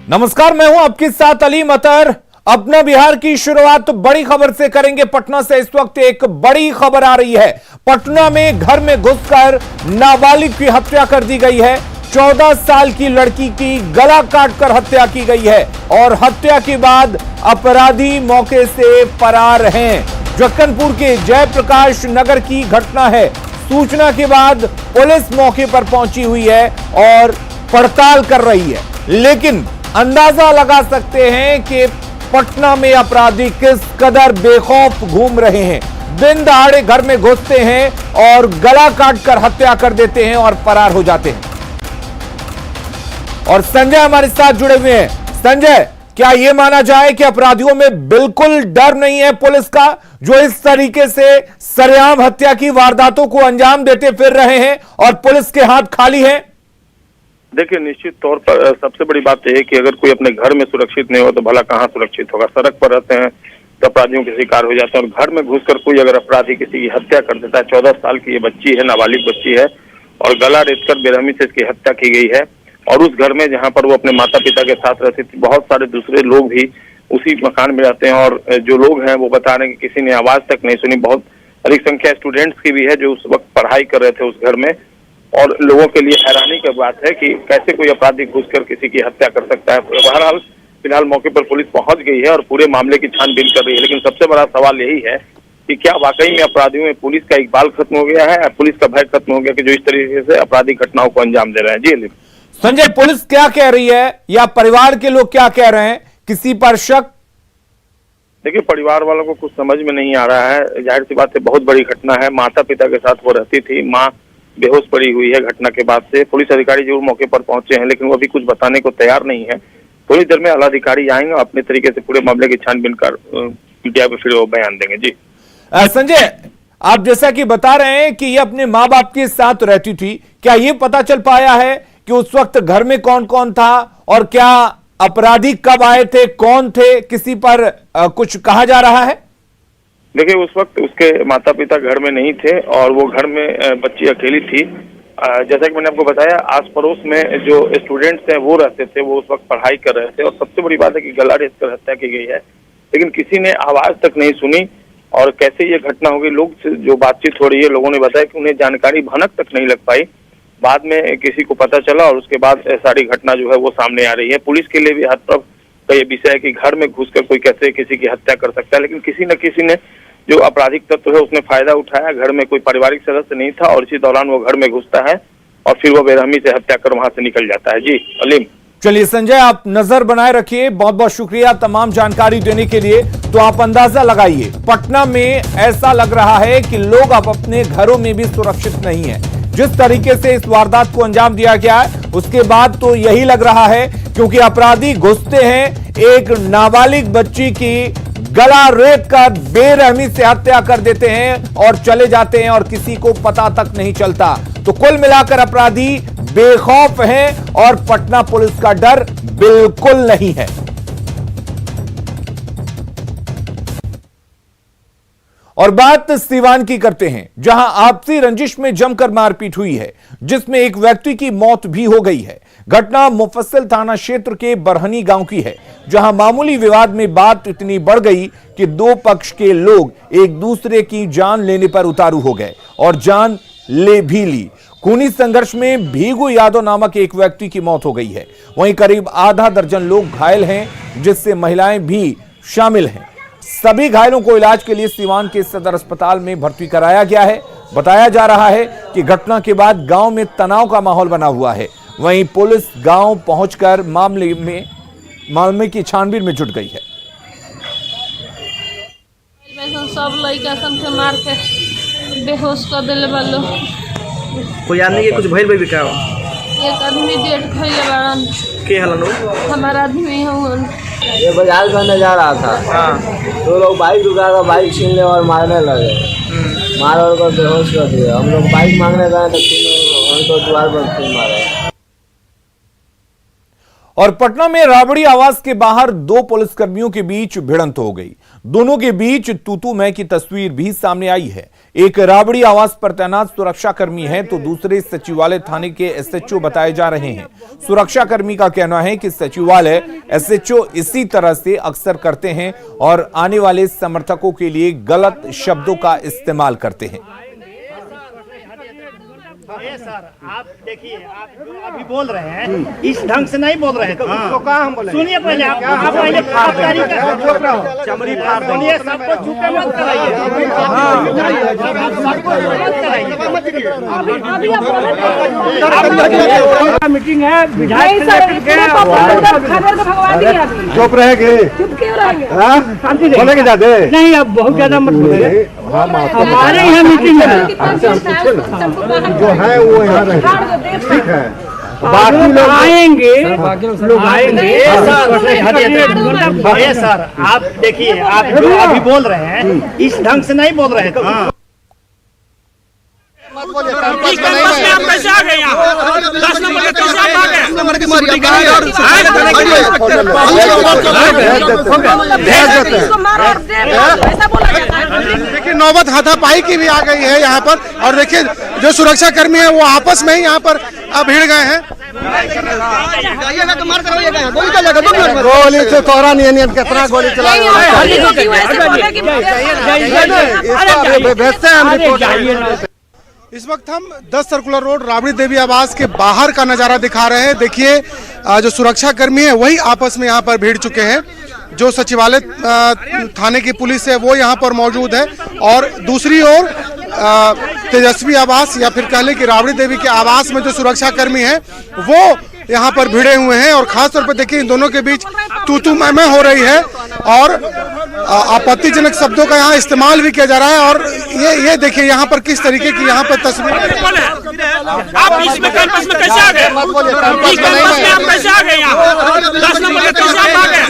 नमस्कार, मैं हूं आपके साथ अलीम अतर। अपना बिहार की शुरुआत बड़ी खबर से करेंगे। पटना से इस वक्त एक बड़ी खबर आ रही है। पटना में घर में घुसकर नाबालिग की हत्या कर दी गई है। 14 साल की लड़की की गला काटकर हत्या की गई है और हत्या के बाद अपराधी मौके से फरार हैं। जक्कनपुर के जयप्रकाश नगर की घटना है। सूचना के बाद पुलिस मौके पर पहुंची हुई है और पड़ताल कर रही है, लेकिन अंदाजा लगा सकते हैं कि पटना में अपराधी किस कदर बेखौफ घूम रहे हैं। दिन दहाड़े घर में घुसते हैं और गला काटकर हत्या कर देते हैं और फरार हो जाते हैं। और संजय हमारे साथ जुड़े हुए हैं। संजय, क्या यह माना जाए कि अपराधियों में बिल्कुल डर नहीं है पुलिस का, जो इस तरीके से सरेआम हत्या की वारदातों को अंजाम देते फिर रहे हैं और पुलिस के हाथ खाली हैं? देखिए, निश्चित तौर पर सबसे बड़ी बात यह है कि अगर कोई अपने घर में सुरक्षित नहीं हो तो भला कहाँ सुरक्षित होगा। सड़क पर रहते हैं तो अपराधियों के शिकार हो जाते हैं, और घर में घुसकर कोई अगर अपराधी किसी की हत्या कर देता है। 14 साल की ये बच्ची है, नाबालिग बच्ची है, और गला रेतकर बेरहमी से इसकी हत्या की गई है। और उस घर में जहाँ पर वो अपने माता पिता के साथ रहती थी, बहुत सारे दूसरे लोग भी उसी मकान में रहते हैं, और जो लोग हैं वो बता रहे हैं कि किसी ने आवाज तक नहीं सुनी। बहुत अधिक संख्या स्टूडेंट्स की भी है जो उस वक्त पढ़ाई कर रहे थे उस घर में, और लोगों के लिए हैरानी की बात है कि कैसे कोई अपराधी घुसकर किसी की हत्या कर सकता है। बहरहाल फिलहाल मौके पर पुलिस पहुंच गई है और पूरे मामले की छानबीन कर रही है, लेकिन सबसे बड़ा सवाल यही है कि क्या वाकई में अपराधियों में पुलिस का इकबाल खत्म हो गया है, पुलिस का भय खत्म हो गया कि जो इस तरीके से आपराधिक घटनाओं को अंजाम दे रहे हैं। जी संजय, पुलिस क्या कह रही है या परिवार के लोग क्या कह रहे हैं? किसी पर शक? देखिए, परिवार वालों को कुछ समझ में नहीं आ रहा है। जाहिर सी बात है, बहुत बड़ी घटना है। माता पिता के साथ वो रहती थी, माँ बेहोश पड़ी हुई है घटना के बाद से। पुलिस अधिकारी जरूर मौके पर पहुंचे हैं, लेकिन वो अभी कुछ बताने को तैयार नहीं है। थोड़ी देर में आला अधिकारी आएंगे और अपने तरीके से पूरे मामले की छानबीन कर मीडिया को फिर वो बयान देंगे। जी संजय, आप जैसा कि बता रहे हैं कि ये अपने माँ बाप के साथ रहती थी, क्या ये पता चल पाया है कि उस वक्त घर में कौन कौन था और क्या अपराधी कब आए थे, कौन थे? किसी पर कुछ कहा जा रहा है? देखिए, उस वक्त उसके माता पिता घर में नहीं थे और वो घर में बच्ची अकेली थी। जैसा कि मैंने आपको बताया, आस पड़ोस में जो स्टूडेंट्स हैं वो रहते थे, वो उस वक्त पढ़ाई कर रहे थे। और सबसे बड़ी बात है कि गला रेतकर हत्या की गई है, लेकिन किसी ने आवाज तक नहीं सुनी। और कैसे ये घटना हो गई, लोग से जो बातचीत हो रही है, लोगों ने बताया कि उन्हें जानकारी भनक तक नहीं लग पाई। बाद में किसी को पता चला और उसके बाद सारी घटना जो है वो सामने आ रही है। पुलिस के लिए भी हतप्रभ का ये विषय है कि घर में घुसकर कोई कैसे किसी की हत्या कर सकता है, लेकिन किसी न किसी ने, जो आपराधिक तत्व है, उसने फायदा उठाया। घर में कोई पारिवारिक सदस्य नहीं था और इसी दौरान वो घर में घुसता है और फिर वो बेरहमी से हत्या कर वहां से निकल जाता है। जी अलीम। चलिए संजय, आप नजर बनाए रखिए। बहुत बहुत शुक्रिया तमाम जानकारी देने के लिए। तो आप अंदाजा लगाइए, पटना में ऐसा लग रहा है कि लोग अब अपने घरों में भी सुरक्षित नहीं है। जिस तरीके से इस वारदात को अंजाम दिया गया है, उसके बाद तो यही लग रहा है, क्योंकि अपराधी घुसते हैं, एक नाबालिग बच्ची की गला रेत कर बेरहमी से हत्या कर देते हैं और चले जाते हैं और किसी को पता तक नहीं चलता। तो कुल मिलाकर अपराधी बेखौफ हैं और पटना पुलिस का डर बिल्कुल नहीं है। और बात सीवान की करते हैं, जहां आपसी रंजिश में जमकर मारपीट हुई है, जिसमें एक व्यक्ति की मौत भी हो गई है। घटना मुफस्सिल थाना क्षेत्र के बरहनी गांव की है, जहां मामूली विवाद में बात इतनी बढ़ गई कि दो पक्ष के लोग एक दूसरे की जान लेने पर उतारू हो गए और जान ले भी ली। खूनी संघर्ष में भीगू यादव नामक एक व्यक्ति की मौत हो गई है। वहीं करीब आधा दर्जन लोग घायल हैं, जिससे महिलाएं भी शामिल हैं। सभी घायलों को इलाज के लिए सीवान के सदर अस्पताल में भर्ती कराया गया है। बताया जा रहा है कि घटना के बाद गांव में तनाव का माहौल बना हुआ है। वहीं पुलिस गांव पहुंचकर मामले की छानबीन में जुट गई है। सब लड़का सन के मार के बेहोश कर दिले वालो। कोई आदमी के कुछ भइल भी का? एक आदमी डेट खइले बारन। के हलन? हमारा आदमी हवन। ये बाजार करने जा रहा था। हाँ। तो लोग बाइक रुका था, बाइक छीन ले और मारने लगे। मार और को बेहोश कर दिया। हम लोग बाइक मांगने गए तो द्वार पर मारे। और पटना में राबड़ी आवास के बाहर दो पुलिसकर्मियों के बीच भिड़ंत हो गई। दोनों के बीच तू मैं की तस्वीर भी सामने आई है। एक राबड़ी आवास पर तैनात सुरक्षाकर्मी है तो दूसरे सचिवालय थाने के एसएचओ बताए जा रहे हैं। सुरक्षाकर्मी का कहना है कि सचिवालय एसएचओ इसी तरह से अक्सर करते हैं और आने वाले समर्थकों के लिए गलत शब्दों का इस्तेमाल करते हैं। ये सर आप देखिए, आप जो अभी बोल रहे हैं इस ढंग से नहीं बोल रहे हैं, तो उसको कहाँ हम बोले? सुनिए पहले आप पहले चमड़ी फाड़ सुनिए, सबको झूठे मत कराइए। मीटिंग है विधायक चुप रहेंगे, बोलेंगे ज्यादा नहीं, अब बहुत ज्यादा मत बोलिए। हमारे यहाँ मीटिंग है, जो है वो यहाँ रहे, ठीक है। बाकी लोग आएंगे, लोग आएंगे। ये सर आप देखिए, आप जो अभी बोल रहे हैं इस ढंग से नहीं बोल रहे हैं। कैसे आ गए यहाँ? 10 नंबर के कैसे आ गए? देखिए नौबत हाथापाई की भी आ गई है यहाँ पर, और देखिए जो सुरक्षा कर्मी है वो आपस में ही यहाँ पर भिड़ गए हैं। गोली से तोरा नहीं, कितना गोली चलाया। इस वक्त हम 10 सर्कुलर रोड राबड़ी देवी आवास के बाहर का नजारा दिखा रहे हैं। देखिए जो सुरक्षा कर्मी है वही आपस में यहाँ पर भिड़ चुके हैं। जो सचिवालय थाने की पुलिस है वो यहाँ पर मौजूद है, और दूसरी ओर तेजस्वी आवास या फिर कह लें कि राबड़ी देवी के आवास में जो सुरक्षा कर्मी है वो यहाँ पर भिड़े हुए हैं। और खास तौर पर देखिए इन दोनों के बीच तू मैं हो रही है, और आपत्तिजनक शब्दों का यहाँ इस्तेमाल भी किया जा रहा है। और ये देखिए यहाँ पर किस तरीके की यहाँ पर तस्वीर। आप इसमें कैंपस में कैसे आ गए? कैंपस में आप कैसे आ गए यहाँ? 10 नंबर के कैसे आप आ गए?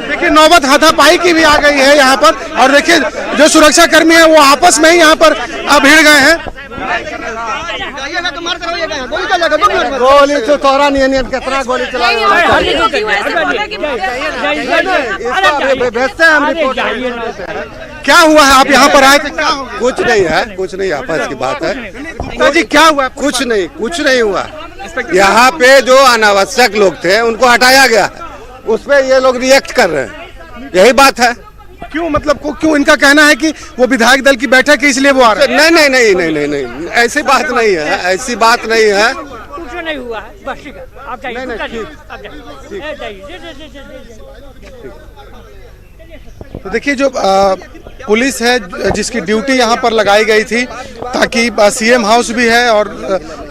देखिए नौबत हाथापाई की भी आ गई है यहाँ पर, और देखिए जो सुरक्षा कर्मी है वो आपस में ही यहाँ पर भिड़ गए हैं। गोली से तोरा नहीं, कितना गोली चलाया। क्या हुआ है? आप यहाँ पर आए थे, क्या हुआ? कुछ नहीं है, कुछ नहीं, आपस की बात है। जी क्या हुआ? कुछ नहीं हुआ। यहाँ पे जो अनावश्यक लोग थे उनको हटाया गया, उस पे ये लोग रिएक्ट कर रहे हैं, यही बात है। क्यों, मतलब क्यों? इनका कहना है कि वो विधायक दल की बैठक है इसलिए वो आ रहे हैं। नहीं, ऐसी बात नहीं है, ऐसी बात नहीं है। कुछ नहीं हुआ है, बस ठीक है, आप जाइए। तो देखिए जो पुलिस है जिसकी ड्यूटी यहाँ पर लगाई गई थी, ताकि सीएम हाउस भी है और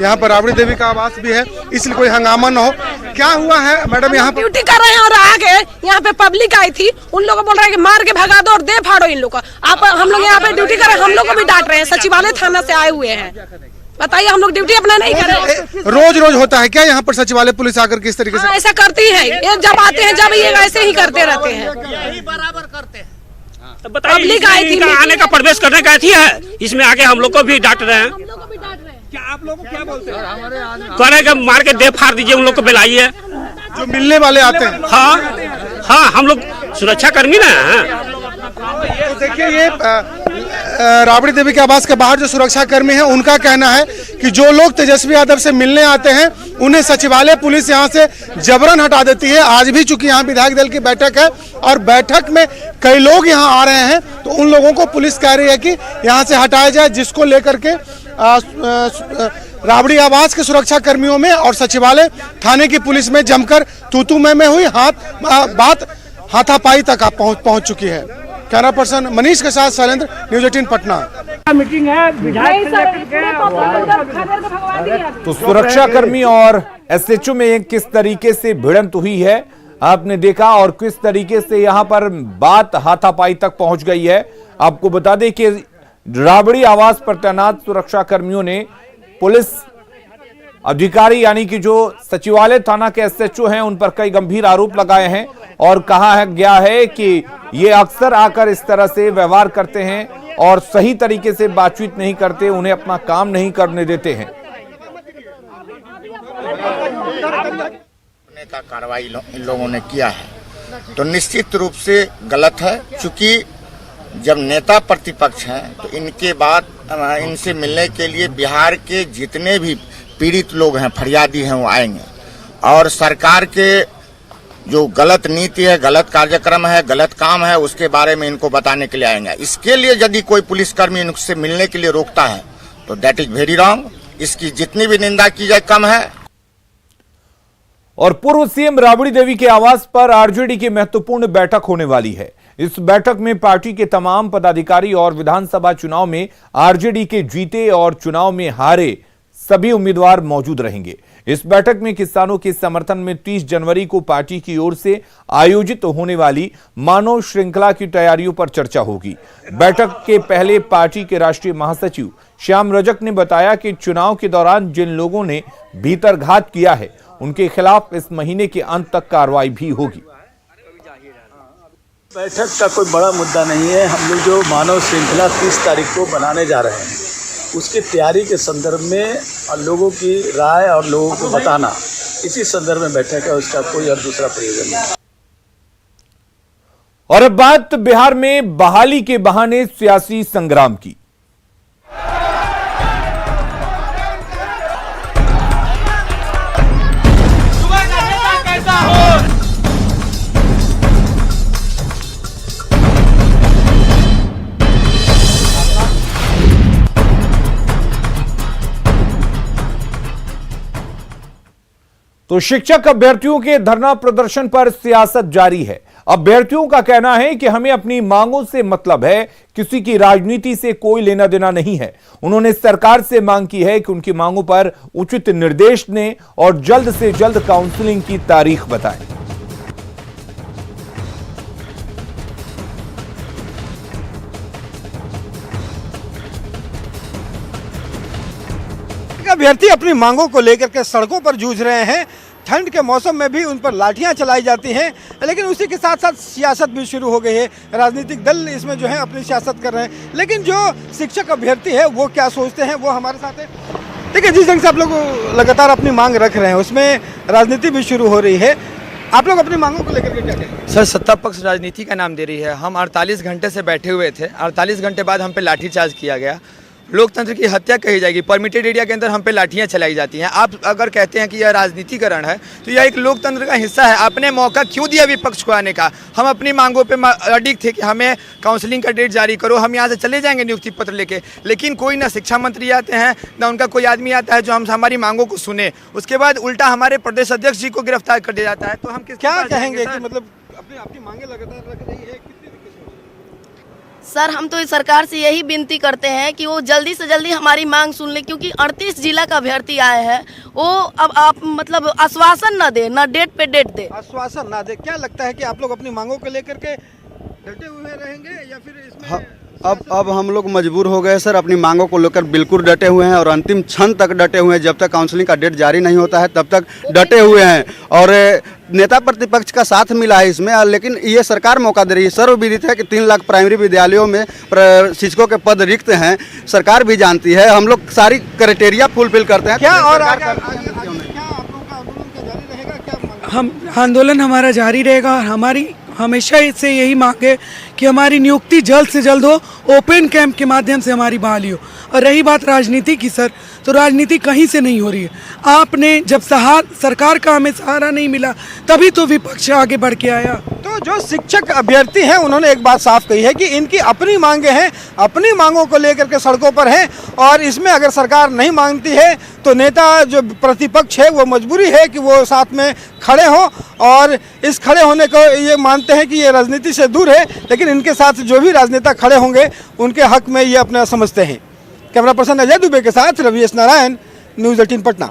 यहाँ पर राबड़ी देवी का आवास भी है, इसलिए कोई हंगामा न हो। क्या हुआ है मैडम? यहाँ पर ड्यूटी कर रहे हैं और आगे यहाँ पे पब्लिक आई थी, उन लोगों को बोल रहे हैं कि मार के भगा दो और दे फाड़ो इन लोग को। आप हम लोग यहाँ पे ड्यूटी कर रहे हैं, हम लोग को भी डांट रहे हैं। सचिवालय थाना से आए हुए हैं, बताइए हम लोग ड्यूटी अपना नहीं कर रहे। रोज होता है क्या यहाँ पर सचिवालय पुलिस आकर किस तरीके से? ऐसा करती है, ये जब आते हैं जब ये ऐसे ही करते रहते हैं, यही बराबर करते हैं। पब्लिक आई थी, आने का प्रवेश करने का थी है, इसमें आके हम लोग को भी डांट रहे हैं। क्या आप लोग को क्या बोलते हैं? कह रहे हैं मार के दे फाड़ दीजिए, उन लोग को बुलाइए। जो मिलने वाले आते हैं। हाँ, हम लोग सुरक्षा कर्मी ना हैं। तो देखिए ये राबड़ी देवी के आवास के बाहर जो सुरक्षा कर्मी है उनका कहना है कि जो लोग तेजस्वी यादव से मिलने आते हैं उन्हें सचिवालय पुलिस यहाँ से जबरन हटा देती है। आज भी चूंकि यहाँ विधायक दल की बैठक है और बैठक में कई लोग यहाँ आ रहे हैं, तो उन लोगों को पुलिस कह रही है कि यहाँ से हटाया जाए, जिसको लेकर के राबड़ी आवास के सुरक्षा कर्मियों में और सचिवालय थाने की पुलिस में जमकर तू मैं हुई, बात हाथापाई तक पहुंच चुकी है। कैमरा पर्सन मनीष के साथ शैलेंद्र, न्यूज़ 18 पटना। मीटिंग है विधायक तो सुरक्षा कर्मी और एसएचओ में किस तरीके से भिड़ंत हुई है आपने देखा, और किस तरीके से यहां पर बात हाथापाई तक पहुंच गई है। आपको बता दें कि राबड़ी आवास पर तैनात सुरक्षा कर्मियों ने पुलिस अधिकारी यानी कि जो सचिवालय थाना के एसएचओ हैं उन पर कई गंभीर आरोप लगाए हैं और कहा गया है कि ये अक्सर आकर इस तरह से व्यवहार करते हैं और सही तरीके से बातचीत नहीं करते, उन्हें अपना काम नहीं करने देते हैं। का कार्रवाई इन लोगों ने किया है तो निश्चित रूप से गलत है, क्योंकि जब नेता प्रतिपक्ष हैं तो इनके बाद इनसे मिलने के लिए बिहार के जितने भी पीड़ित लोग हैं, फरियादी हैं, वो आएंगे और सरकार के जो गलत नीति है, गलत कार्यक्रम है, गलत काम है, उसके बारे में इनको बताने के लिए आएंगे। इसके लिए यदि कोई पुलिसकर्मी इनसे मिलने के लिए रोकता है तो दैट इज वेरी रॉन्ग। इसकी जितनी भी निंदा की जाए कम है। और पूर्व सीएम राबड़ी देवी के आवास पर आरजेडी की महत्वपूर्ण बैठक होने वाली है। इस बैठक में पार्टी के तमाम पदाधिकारी और विधानसभा चुनाव में आरजेडी के जीते और चुनाव में हारे सभी उम्मीदवार मौजूद रहेंगे। इस बैठक में किसानों के समर्थन में 30 जनवरी को पार्टी की ओर से आयोजित होने वाली मानव श्रृंखला की तैयारियों पर चर्चा होगी। बैठक के पहले पार्टी के राष्ट्रीय महासचिव श्याम रजक ने बताया कि चुनाव के दौरान जिन लोगों ने भीतरघात किया है उनके खिलाफ इस महीने के अंत तक कार्रवाई भी होगी। बैठक का कोई बड़ा मुद्दा नहीं है। हम लोग जो मानव श्रृंखला 30 तारीख को बनाने जा रहे हैं उसकी तैयारी के संदर्भ में लोगों की राय और लोगों को बताना, इसी संदर्भ में बैठक है, उसका कोई और दूसरा प्रयोजन नहीं। और अब बात बिहार में बहाली के बहाने सियासी संग्राम की। तो शिक्षक अभ्यर्थियों के धरना प्रदर्शन पर सियासत जारी है। अभ्यर्थियों का कहना है कि हमें अपनी मांगों से मतलब है, किसी की राजनीति से कोई लेना देना नहीं है। उन्होंने सरकार से मांग की है कि उनकी मांगों पर उचित निर्देश दें और जल्द से जल्द काउंसलिंग की तारीख बताएं। अभ्यर्थी अपनी मांगों को लेकर के सड़कों पर जूझ रहे हैं। ठंड के मौसम में भी उन पर लाठियां चलाई जाती हैं, लेकिन उसी के साथ साथ सियासत भी शुरू हो गई है। राजनीतिक दल इसमें जो है अपनी सियासत कर रहे हैं, लेकिन जो शिक्षक अभ्यर्थी है वो क्या सोचते हैं वो हमारे साथ है। देखिए, जिस ढंग से आप लोग लगातार अपनी मांग रख रहे हैं उसमें राजनीति भी शुरू हो रही है। आप लोग अपनी मांगों को लेकर के क्या कहें? सर, सत्ता पक्ष राजनीति का नाम दे रही है। हम 48 घंटे से बैठे हुए थे। 48 घंटे बाद हम पे लाठीचार्ज किया गया। लोकतंत्र की हत्या कही जाएगी। परमिटेड एरिया के अंदर हम पे लाठियां चलाई जाती हैं। आप अगर कहते हैं कि यह राजनीतिकरण है तो यह एक लोकतंत्र का हिस्सा है। आपने मौका क्यों दिया विपक्ष को आने का? हम अपनी मांगों पे अडिग थे कि हमें काउंसलिंग का डेट जारी करो, हम यहाँ से चले जाएंगे नियुक्ति पत्र लेके, लेकिन कोई ना शिक्षा मंत्री आते हैं ना उनका कोई आदमी आता है जो हमारी मांगों को सुने। उसके बाद उल्टा हमारे प्रदेश अध्यक्ष जी को गिरफ्तार कर दिया जाता है। तो हम क्या कहेंगे कि मतलब अपनी मांगे लगातार रख रही है? सर, हम तो इस सरकार से यही विनती करते हैं कि वो जल्दी से जल्दी हमारी मांग सुन ले, क्योंकि 38 जिला का अभ्यर्थी आए हैं। वो अब आप मतलब आश्वासन न दे, ना डेट पे डेट दे, आश्वासन ना दे। क्या लगता है कि आप लोग अपनी मांगों को लेकर के डटे हुए रहेंगे या फिर इसमें अब हम लोग मजबूर हो गए सर। अपनी मांगों को लेकर बिल्कुल डटे हुए हैं और अंतिम क्षण तक डटे हुए हैं। जब तक काउंसलिंग का डेट जारी नहीं होता है तब तक डटे हुए हैं और नेता प्रतिपक्ष का साथ मिला है इसमें, लेकिन ये सरकार मौका दे रही है। सर्वविदित है कि 3 लाख प्राइमरी विद्यालयों में शिक्षकों के पद रिक्त हैं। सरकार भी जानती है, हम लोग सारी क्राइटेरिया फुलफिल करते हैं। क्या और हम आंदोलन हमारा जारी रहेगा और हमारी हमेशा से यही मांग है कि हमारी नियुक्ति जल्द से जल्द हो, ओपन कैंप के माध्यम से हमारी बहाली हो। और रही बात राजनीति की सर, तो राजनीति कहीं से नहीं हो रही है। आपने जब सरकार का हमें सहारा नहीं मिला तभी तो विपक्ष आगे बढ़ के आया। तो जो शिक्षक अभ्यर्थी हैं उन्होंने एक बात साफ कही है कि इनकी अपनी मांगे हैं, अपनी मांगों को लेकर के सड़कों पर हैं और इसमें अगर सरकार नहीं मांगती है तो नेता जो प्रतिपक्ष है वो मजबूरी है कि वो साथ में खड़े हों। और इस खड़े होने को ये मानते हैं कि ये राजनीति से दूर है, लेकिन इनके साथ जो भी राजनेता खड़े होंगे उनके हक में ये अपना समझते हैं। कैमरा पर्सन अजय दुबे के साथ रवि एस नारायण, न्यूज़ 18 पटना।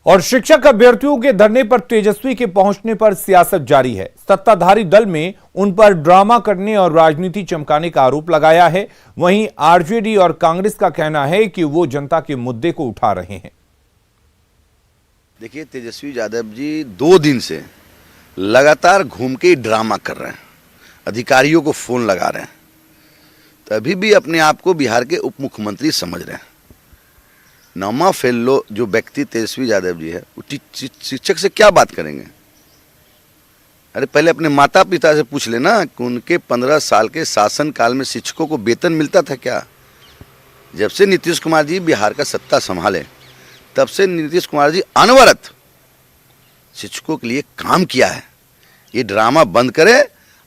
और शिक्षक अभ्यर्थियों के धरने पर तेजस्वी के पहुंचने पर सियासत जारी है। सत्ताधारी दल में उन पर ड्रामा करने और राजनीति चमकाने का आरोप लगाया है। वहीं आरजेडी और कांग्रेस का कहना है कि वो जनता के मुद्दे को उठा रहे हैं। देखिए, तेजस्वी यादव जी 2 दिन से लगातार घूम के ड्रामा कर रहे हैं, अधिकारियों को फोन लगा रहे हैं, तभी भी अपने आप को बिहार के उप मुख्यमंत्री समझ रहे हैं। नमा फेल्लो जो व्यक्ति तेजस्वी यादव जी है, वो शिक्षक से क्या बात करेंगे? अरे पहले अपने माता पिता से पूछ लेना कि उनके 15 साल के शासन काल में शिक्षकों को वेतन मिलता था क्या? जब से नीतीश कुमार जी बिहार का सत्ता संभाले तब से नीतीश कुमार जी अनवरत शिक्षकों के लिए काम किया है। ये ड्रामा बंद करे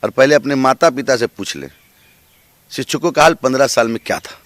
और पहले अपने माता पिता से पूछ ले शिक्षकों का हाल 15 साल में क्या था।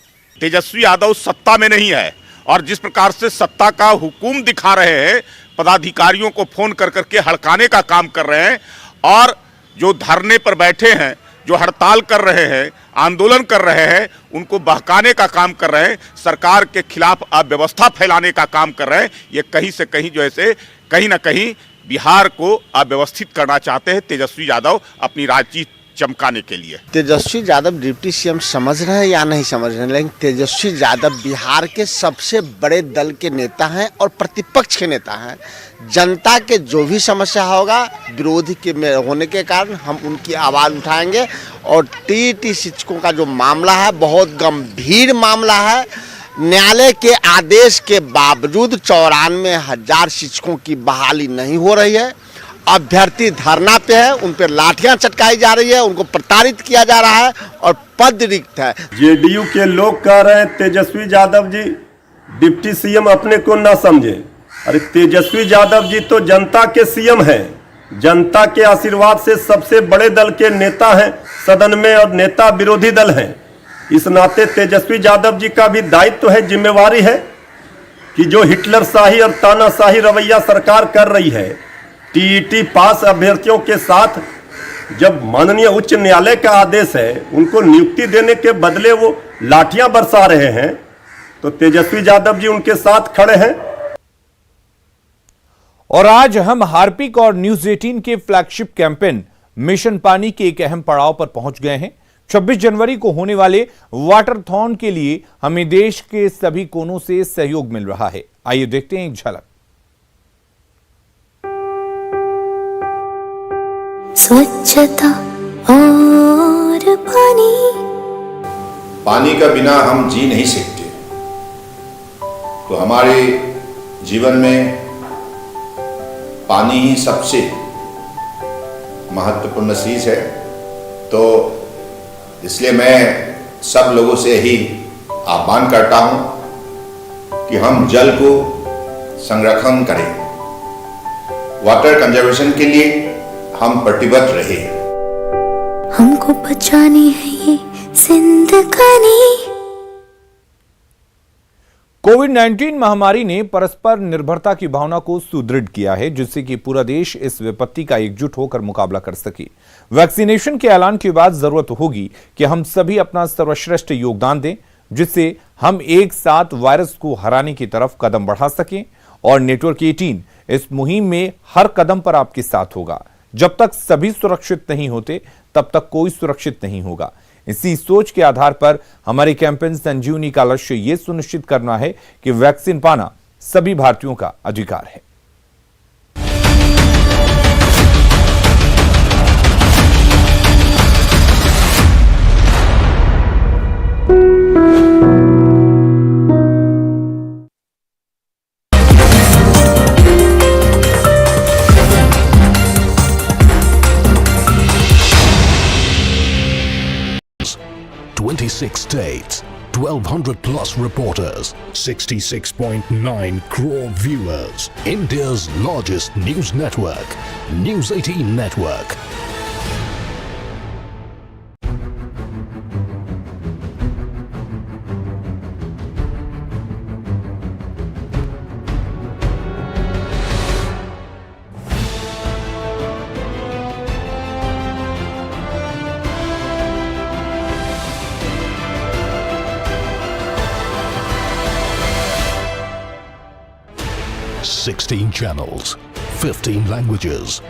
तेजस्वी यादव सत्ता में नहीं है और जिस प्रकार से सत्ता का हुकूम दिखा रहे हैं, पदाधिकारियों को फोन कर करके हड़काने का काम कर रहे हैं और जो धरने पर बैठे हैं, जो हड़ताल कर रहे हैं, आंदोलन कर रहे हैं, उनको बहकाने का काम कर रहे हैं, सरकार के खिलाफ अव्यवस्था फैलाने का काम कर रहे हैं। ये कहीं से कहीं जो है कहीं ना कहीं बिहार को अव्यवस्थित करना चाहते हैं तेजस्वी यादव अपनी राजनीति चमकाने के लिए। तेजस्वी यादव डिप्टी सीएम समझ रहे हैं या नहीं समझ रहे हैं, लेकिन तेजस्वी यादव बिहार के सबसे बड़े दल के नेता हैं और प्रतिपक्ष के नेता हैं। जनता के जो भी समस्या होगा विरोधी के में होने के कारण हम उनकी आवाज़ उठाएंगे और टीईटी शिक्षकों का जो मामला है बहुत गंभीर मामला है। न्यायालय के आदेश के बावजूद 94,000 शिक्षकों की बहाली नहीं हो रही है। अभ्यर्थी धरना पे है, उन पर लाठियां चटकाई जा रही है, उनको प्रताड़ित किया जा रहा है और पद रिक्त है। जेडीयू के लोग कह रहे हैं तेजस्वी यादव जी डिप्टी सीएम अपने को ना समझे। अरे तेजस्वी यादव जी तो जनता के सीएम हैं, जनता के आशीर्वाद से सबसे बड़े दल के नेता हैं सदन में और नेता विरोधी दल हैं। इस नाते तेजस्वी यादव जी का भी दायित्व है, जिम्मेवारी है कि जो हिटलर शाही और तानाशाही रवैया सरकार कर रही है, टीईटी पास अभ्यर्थियों के साथ जब माननीय उच्च न्यायालय का आदेश है उनको नियुक्ति देने के बदले वो लाठियां बरसा रहे हैं, तो तेजस्वी यादव जी उनके साथ खड़े हैं। और आज हम हार्पिक और न्यूज 18 के फ्लैगशिप कैंपेन मिशन पानी के एक अहम पड़ाव पर पहुंच गए हैं। 26 जनवरी को होने वाले वाटरथॉन के लिए हमें देश के सभी कोनों से सहयोग मिल रहा है। आइए देखते हैं एक झलक। स्वच्छता और पानी का बिना हम जी नहीं सकते, तो हमारे जीवन में पानी ही सबसे महत्वपूर्ण चीज है। तो इसलिए मैं सब लोगों से ही आह्वान करता हूं कि हम जल को संरक्षण करें, वाटर कंजर्वेशन के लिए हम प्रतिबद्ध रहे। हमको बचानी है ये जिंदगानी। कोविड-19 महामारी ने परस्पर निर्भरता की भावना को सुदृढ़ किया है, जिससे कि पूरा देश इस विपत्ति का एकजुट होकर मुकाबला कर सके। वैक्सीनेशन के ऐलान के बाद जरूरत होगी कि हम सभी अपना सर्वश्रेष्ठ योगदान दें, जिससे हम एक साथ वायरस को हराने की तरफ कदम बढ़ा सकें। और नेटवर्क 18 इस मुहिम में हर कदम पर आपके साथ होगा। जब तक सभी सुरक्षित नहीं होते तब तक कोई सुरक्षित नहीं होगा। इसी सोच के आधार पर हमारे कैंपेन संजीवनी का लक्ष्य यह सुनिश्चित करना है कि वैक्सीन पाना सभी भारतीयों का अधिकार है। States, 1,200 plus reporters, 66.9 crore viewers. India's largest news network, News 18 Network. Sixteen channels, 15 languages,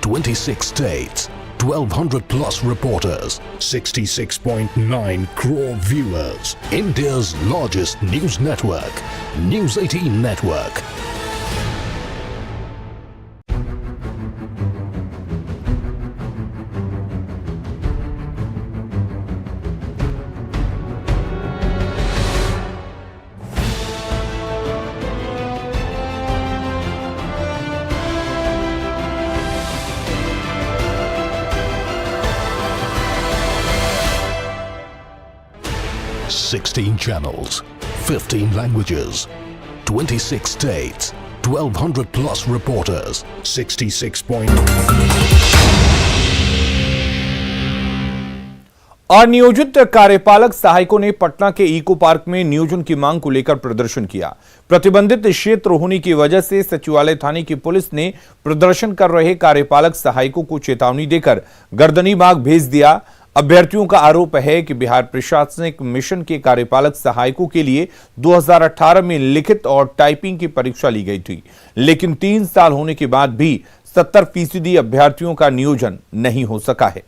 26 states, 1,200 plus reporters, 66.9 crore viewers. India's largest news network, News 18 Network. 16 channels, 15 languages, 26 states, 1200 plus reporters, 66 अनियोजित कार्यपालक सहायकों ने पटना के इको पार्क में नियोजन की मांग को लेकर प्रदर्शन किया। प्रतिबंधित क्षेत्र होने की वजह से सचिवालय थाने की पुलिस ने प्रदर्शन कर रहे कार्यपालक सहायकों को चेतावनी देकर गर्दनी बाग भेज दिया। अभ्यर्थियों का आरोप है कि बिहार प्रशासनिक मिशन के कार्यपालक सहायकों के लिए 2018 में लिखित और टाइपिंग की परीक्षा ली गई थी, लेकिन 3 साल होने के बाद भी 70% अभ्यर्थियों का नियोजन नहीं हो सका है।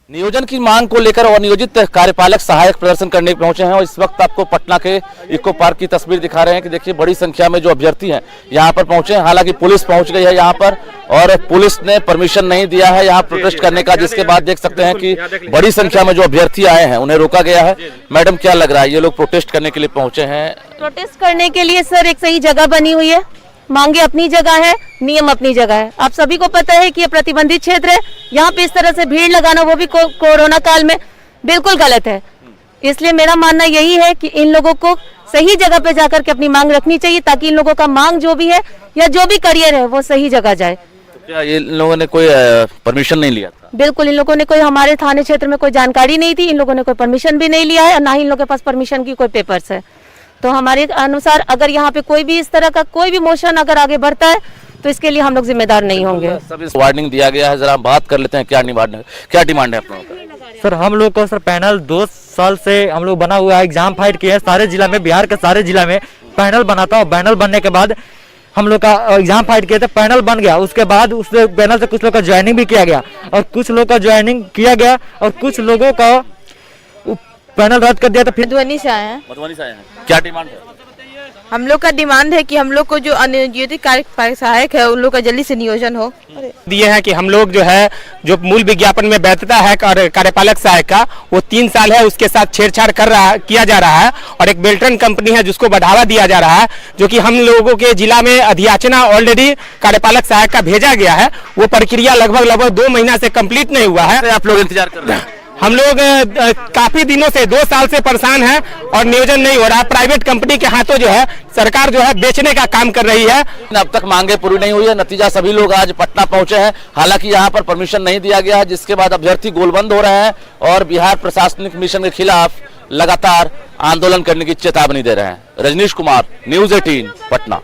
नियोजन की मांग को लेकर और नियोजित कार्यपालक सहायक प्रदर्शन करने पहुंचे हैं और इस वक्त आपको पटना के इको पार्क की तस्वीर दिखा रहे हैं कि देखिए बड़ी संख्या में जो अभ्यर्थी हैं यहां पर पहुंचे हैं। हालांकि पुलिस पहुंच गई है यहां पर और पुलिस ने परमिशन नहीं दिया है यहां प्रोटेस्ट करने का, जिसके बाद देख सकते हैं कि बड़ी संख्या में जो अभ्यर्थी आए हैं उन्हें रोका गया है। मैडम, क्या लग रहा है, ये लोग प्रोटेस्ट करने के लिए पहुंचे हैं? प्रोटेस्ट करने के लिए सर एक सही जगह बनी हुई है, मांगे अपनी जगह है, नियम अपनी जगह है। आप सभी को पता है कि ये प्रतिबंधित क्षेत्र है, यहाँ पे इस तरह से भीड़ लगाना वो भी कोरोना काल में बिल्कुल गलत है। इसलिए मेरा मानना यही है कि इन लोगों को सही जगह पे जाकर के अपनी मांग रखनी चाहिए ताकि इन लोगों का मांग जो भी है या जो भी करियर है वो सही जगह जाए। तो क्या ये लोगों ने कोई परमिशन नहीं लिया था? बिल्कुल, इन लोगों ने कोई हमारे थाने क्षेत्र में कोई जानकारी नहीं थी, इन लोगों ने कोई परमिशन भी नहीं लिया है और ना ही इन लोगों के पास परमिशन की कोई पेपर्स है। तो हमारे अनुसार अगर यहाँ पे कोई भी इस तरह का कोई भी मोशन अगर आगे बढ़ता है तो इसके लिए हम लोग जिम्मेदार नहीं होंगे। सब इस वार्निंग दिया गया है, जरा बात कर लेते हैं क्या डिमांड है आप लोगों का? सर हम लोग को सर पैनल 2 साल से हम लोग बना हुआ है, एग्जाम फाइट किए हैं सारे जिला में, बिहार के सारे जिला में पैनल बना था और पैनल बनने के बाद हम लोग का एग्जाम फाइट किए थे, पैनल बन गया। उसके बाद उस पैनल से कुछ लोग का ज्वाइनिंग भी किया गया और कुछ लोग का ज्वाइनिंग किया गया और कुछ लोगों का पैनल रद्द कर दिया। तो फिर मधुबनी से आए हैं। मधुबनी से आए हैं, क्या डिमांड है? हम लोग का डिमांड है कि हम लोग को जो अनियोजित कार्यपालक सहायक है उन लोग का जल्दी से नियोजन हो। ये है कि हम लोग जो है जो मूल विज्ञापन में वैधता है कार्यपालक सहायक का वो 3 साल है, उसके साथ छेड़छाड़ किया जा रहा है और एक बेल्ट्रन कंपनी है जिसको बढ़ावा दिया जा रहा है, जो कि हम लोगों के जिला में अधियाचना ऑलरेडी कार्यपालक सहायक का भेजा गया है। वो प्रक्रिया लगभग 2 महीना से कंप्लीट नहीं हुआ है। आप लोग इंतजार कर रहे हैं? हम लोग काफी दिनों से 2 साल से परेशान हैं और नियोजन नहीं हो रहा है। प्राइवेट कंपनी के हाथों जो है सरकार जो है बेचने का काम कर रही है। अब तक मांगे पूरी नहीं हुई है, नतीजा सभी लोग आज पटना पहुंचे हैं। हालांकि यहां पर परमिशन नहीं दिया गया है, जिसके बाद अभ्यर्थी गोलबंद हो रहे हैं और बिहार प्रशासनिक मिशन के खिलाफ लगातार आंदोलन करने की चेतावनी दे रहे हैं। रजनीश कुमार, न्यूज 18 पटना।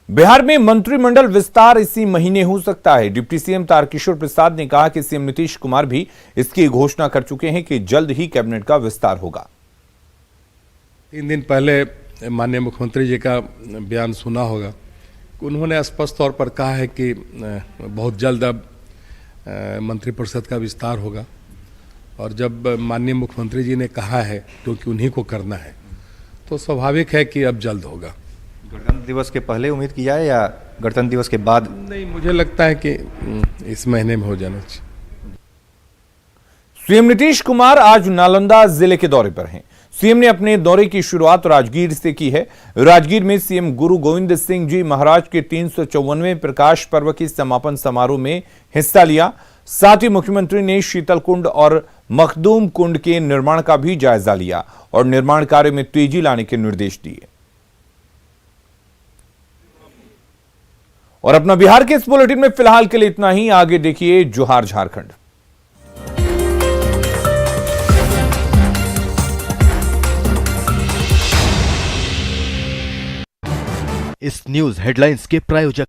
बिहार में मंत्रिमंडल विस्तार इसी महीने हो सकता है। डिप्टी सीएम तारकिशोर प्रसाद ने कहा कि सीएम नीतीश कुमार भी इसकी घोषणा कर चुके हैं कि जल्द ही कैबिनेट का विस्तार होगा। 3 दिन पहले माननीय मुख्यमंत्री जी का बयान सुना होगा, उन्होंने स्पष्ट तौर पर कहा है कि बहुत जल्द अब मंत्रिपरिषद का विस्तार होगा और जब माननीय मुख्यमंत्री जी ने कहा है क्योंकि उन्हीं को करना है तो स्वाभाविक है कि अब जल्द होगा। गणतंत्र दिवस के पहले उम्मीद की जाए या गणतंत्र दिवस के बाद? नहीं, मुझे लगता है कि इस महीने में हो जाना चाहिए। सीएम नीतीश कुमार आज नालंदा जिले के दौरे पर हैं। सीएम ने अपने दौरे की शुरुआत राजगीर से की है। राजगीर में सीएम गुरु गोविंद सिंह जी महाराज के 354वें प्रकाश पर्व के समापन समारोह में हिस्सा लिया। साथ ही मुख्यमंत्री ने शीतल कुंड और मखदूम कुंड के निर्माण का भी जायजा लिया और निर्माण कार्य में तेजी लाने के निर्देश दिए। और अपना बिहार के इस बुलेटिन में फिलहाल के लिए इतना ही। आगे देखिए जोहार झारखंड। इस न्यूज हेडलाइंस के प्रायोजक